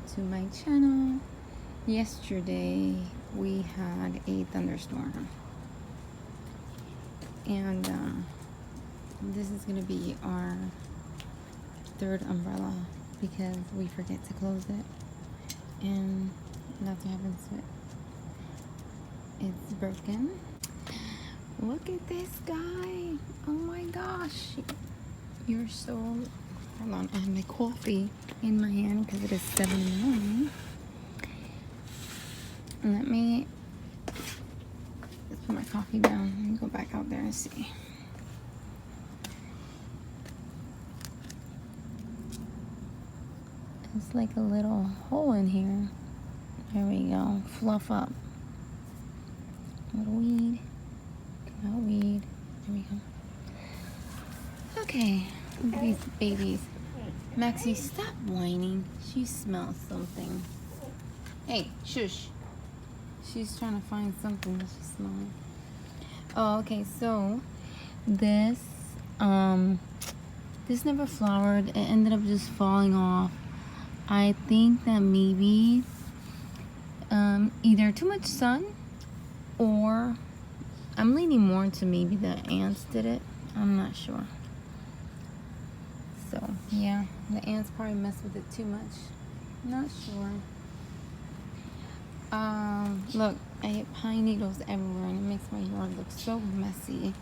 welcome to my channel. Yesterday we had a thunderstorm, and this is gonna be our third umbrella because we forget to close it, and that's what happens to it. It's broken. Look at this guy. Oh my gosh, you're so... Hold on, I have my coffee in my hand because it is 7 in the morning. Let me just put my coffee down and go back out there and see. It's like a little hole in here. There we go. Fluff up. Little weed. Come out, weed. There we go. Okay. Look at these babies. Maxie, stop whining. She smells something. Hey, shush. She's trying to find something that she's smelling. Oh, okay. So this this never flowered. It ended up just falling off. I think that maybe either too much sun, or I'm leaning more to maybe the ants did it. I'm not sure. So yeah, the ants probably messed with it too much. Not sure. Look, I get pine needles everywhere, and it makes my yard look so messy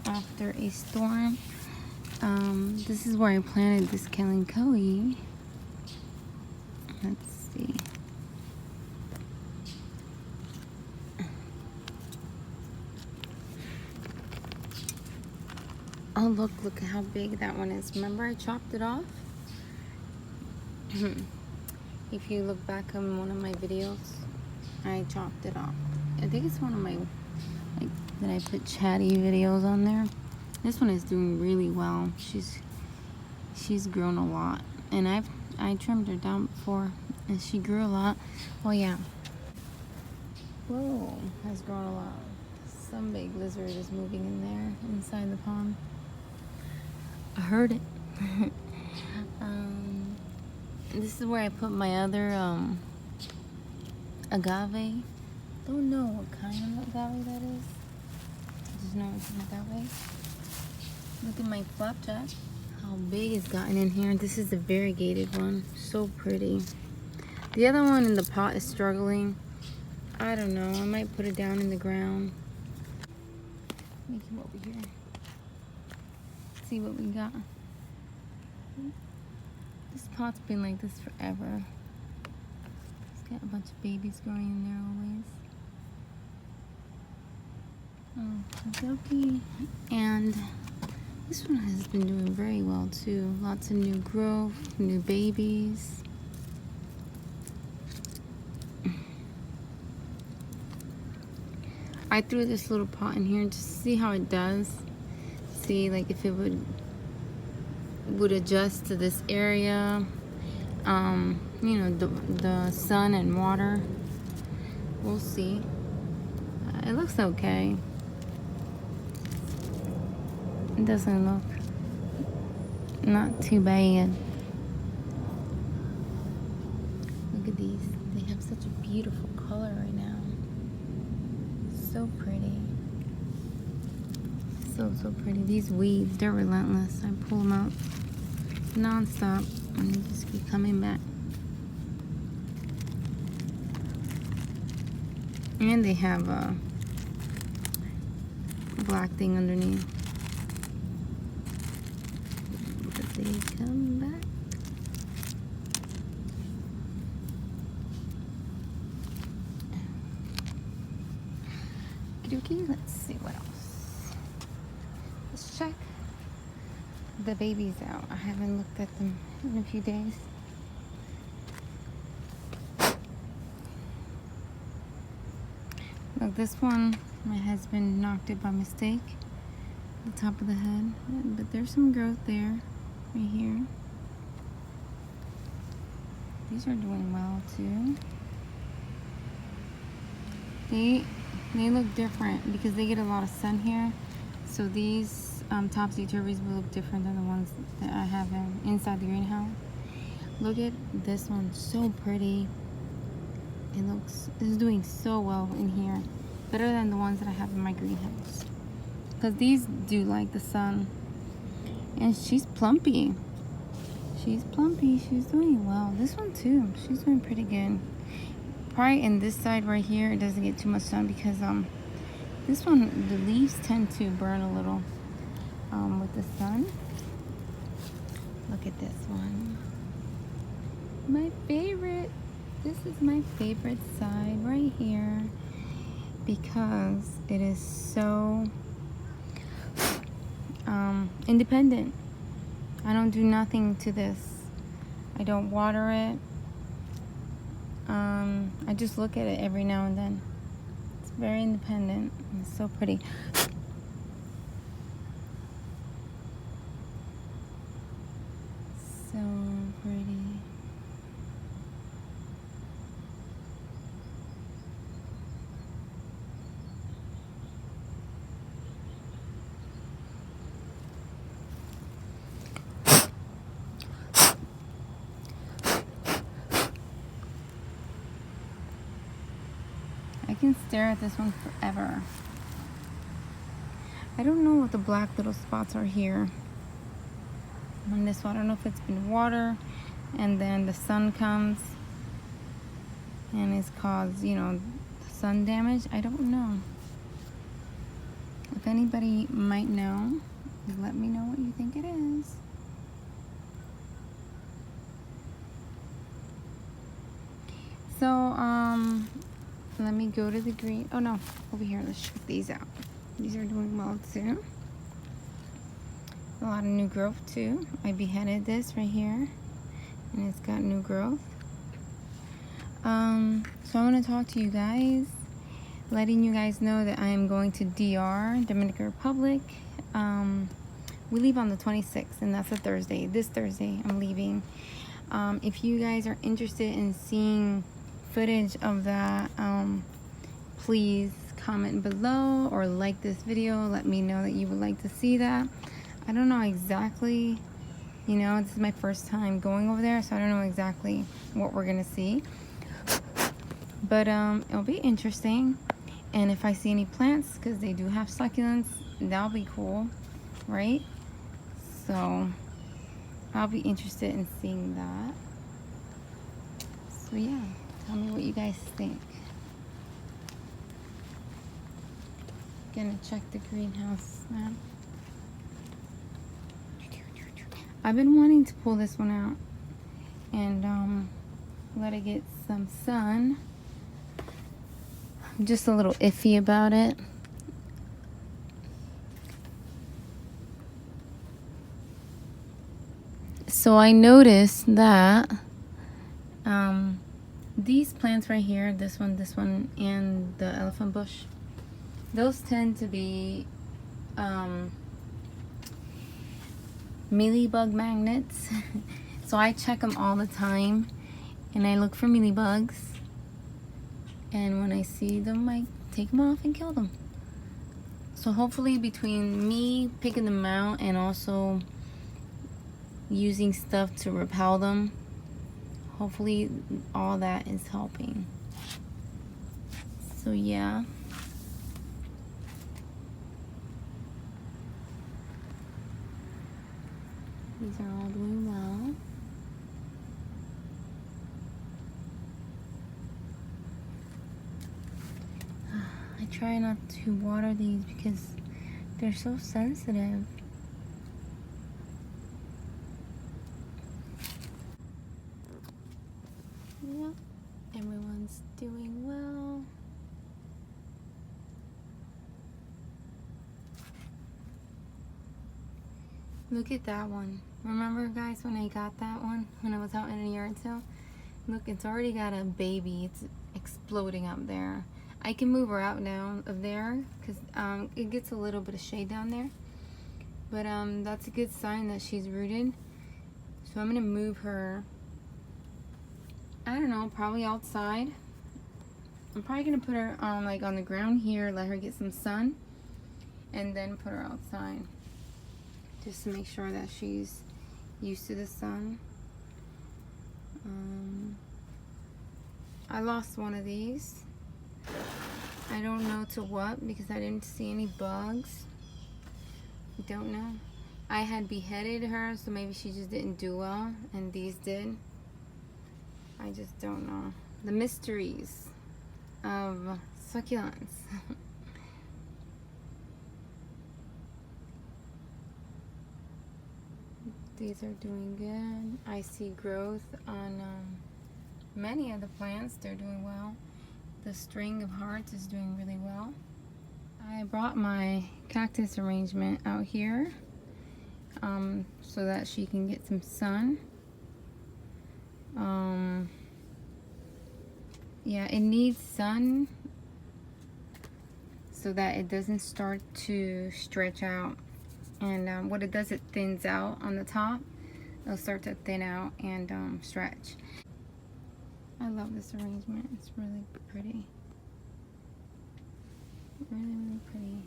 after a storm. This is where I planted this kalanchoe. Let's see. Oh, look at how big that one is. Remember I chopped it off? If you look back on one of my videos, I chopped it off. I think it's one of my, like, that I put chatty videos on there. This one is doing really well. She's grown a lot. And I trimmed her down before, and she grew a lot. Oh yeah. Whoa, has grown a lot. Some big lizard is moving in there inside the pond. I heard it. This is where I put my other agave. Don't know what kind of agave that is. I just know it's an agave. Look at my flapjack. How big it's gotten in here. This is the variegated one. So pretty. The other one in the pot is struggling. I don't know. I might put it down in the ground. Let me come over here. See what we got. This pot's been like this forever. It's got a bunch of babies growing in there always. Oh, okay. And this one has been doing very well too. Lots of new growth, new babies. I threw this little pot in here just to see how it does. See, like, if it would adjust to this area. You know, the sun and water. We'll see. It looks okay. It doesn't look not too bad. Look at these. They have such a beautiful color right now. So pretty. So pretty. These weeds, they're relentless. I pull them out non-stop and they just keep coming back. And they have a black thing underneath. But they come back. Okay, let's see what else. Let's check the babies out. I haven't looked at them in a few days. Look, this one, my husband knocked it by mistake, the top of the head, but there's some growth there, right here. These are doing well too. They look different because they get a lot of sun here. So these topsy-turvies will look different than the ones that I have inside the greenhouse. Look at this one, so pretty. It's doing so well in here. Better than the ones that I have in my greenhouse. Because these do like the sun. And she's plumpy. She's plumpy. She's doing well. This one too. She's doing pretty good. Probably in this side right here, it doesn't get too much sun because this one, the leaves tend to burn a little with the sun. Look at this one. My favorite. This is my favorite side right here because it is so independent. I don't do nothing to this. I don't water it. I just look at it every now and then. It's very independent. It's so pretty. So pretty. I can stare at this one forever. I don't know what the black little spots are here on this one. I don't know if it's been water and then the sun comes and it's caused, you know, sun damage. I don't know. If anybody might know, let me know what you think it is. So, let me go to the green. Oh no, over here. Let's check these out. These are doing well too. A lot of new growth too. I beheaded this right here, and it's got new growth. So I want to talk to you guys, letting you guys know that I am going to DR, Dominican Republic. We leave on the 26th, and that's a Thursday. This Thursday, I'm leaving. If you guys are interested in seeing footage of that, please comment below or like this video. Let me know that you would like to see that. I don't know exactly, you know, this is my first time going over there, so I don't know exactly what we're gonna see, but it'll be interesting. And if I see any plants, because they do have succulents, that'll be cool, right? So I'll be interested in seeing that. So yeah, tell me what you guys think. Gonna check the greenhouse now. I've been wanting to pull this one out and let it get some sun. I'm just a little iffy about it. So I noticed that these plants right here, this one, and the elephant bush, those tend to be mealybug magnets. So I check them all the time and I look for mealybugs, and when I see them I take them off and kill them. So hopefully between me picking them out and also using stuff to repel them, hopefully all that is helping. So yeah. These are all doing well. I try not to water these because they're so sensitive. Yep, everyone's doing well. Look at that one. Remember guys when I got that one when I was out in a yard sale? Look, it's already got a baby. It's exploding up there. I can move her out now of there because it gets a little bit of shade down there. But that's a good sign that she's rooted. So I'm gonna move her, I don't know, probably outside. I'm probably gonna put her on like on the ground here, let her get some sun, and then put her outside. Just to make sure that she's used to the sun. I lost one of these. I don't know to what because I didn't see any bugs. Don't know. I had beheaded her, so maybe she just didn't do well, and these did. I just don't know. The mysteries of succulents. These are doing good. I see growth on many of the plants. They're doing well. The string of hearts is doing really well. I brought my cactus arrangement out here so that she can get some sun. Yeah, it needs sun so that it doesn't start to stretch out. And what it does, it thins out on the top. It'll start to thin out and stretch. I love this arrangement. It's really pretty. Really, really pretty.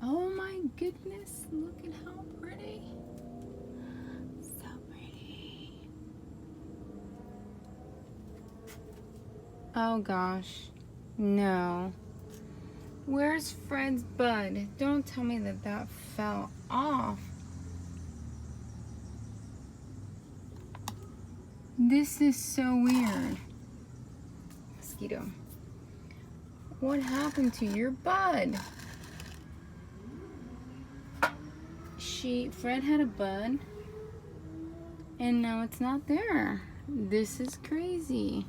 Oh my goodness, look at how pretty. So pretty. Oh gosh, no. Where's Fred's bud? Don't tell me that that fell off. This is so weird. Mosquito. What happened to your bud? Fred had a bud, and now it's not there. This is crazy.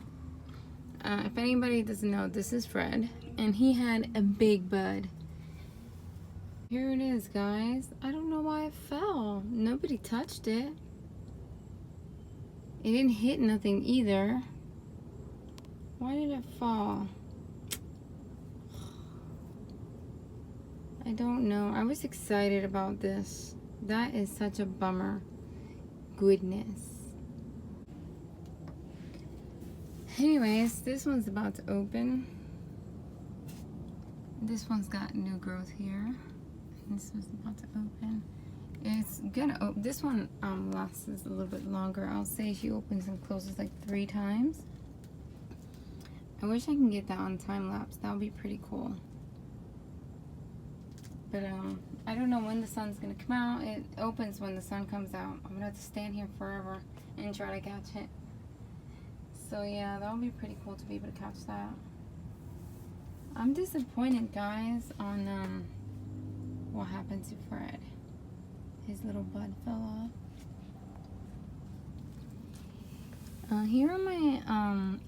If anybody doesn't know, this is Fred, and he had a big bud. Here it is, guys. I don't know why it fell. Nobody touched it. It didn't hit nothing either. Why did it fall? I don't know. I was excited about this. That is such a bummer. Goodness. Anyways, this one's about to open. This one's got new growth here. This one's about to open. It's gonna open. This one lasts a little bit longer. I'll say she opens and closes like 3 times. I wish I can get that on time lapse. That would be pretty cool. But I don't know when the sun's gonna come out. It opens when the sun comes out. I'm gonna have to stand here forever and try to catch it. So yeah, that would be pretty cool to be able to catch that. I'm disappointed, guys, on what happened to Fred. His little bud fell off. Here are my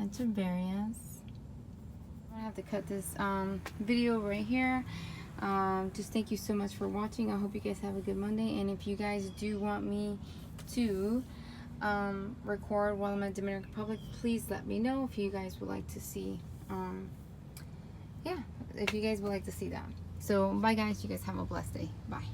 Echeverrias. I'm gonna have to cut this video right here. Just thank you so much for watching. I hope you guys have a good Monday, and if you guys do want me to record while I'm in the Dominican Republic, please let me know if you guys would like to see yeah, if you guys would like to see that. So bye guys, you guys have a blessed day. Bye.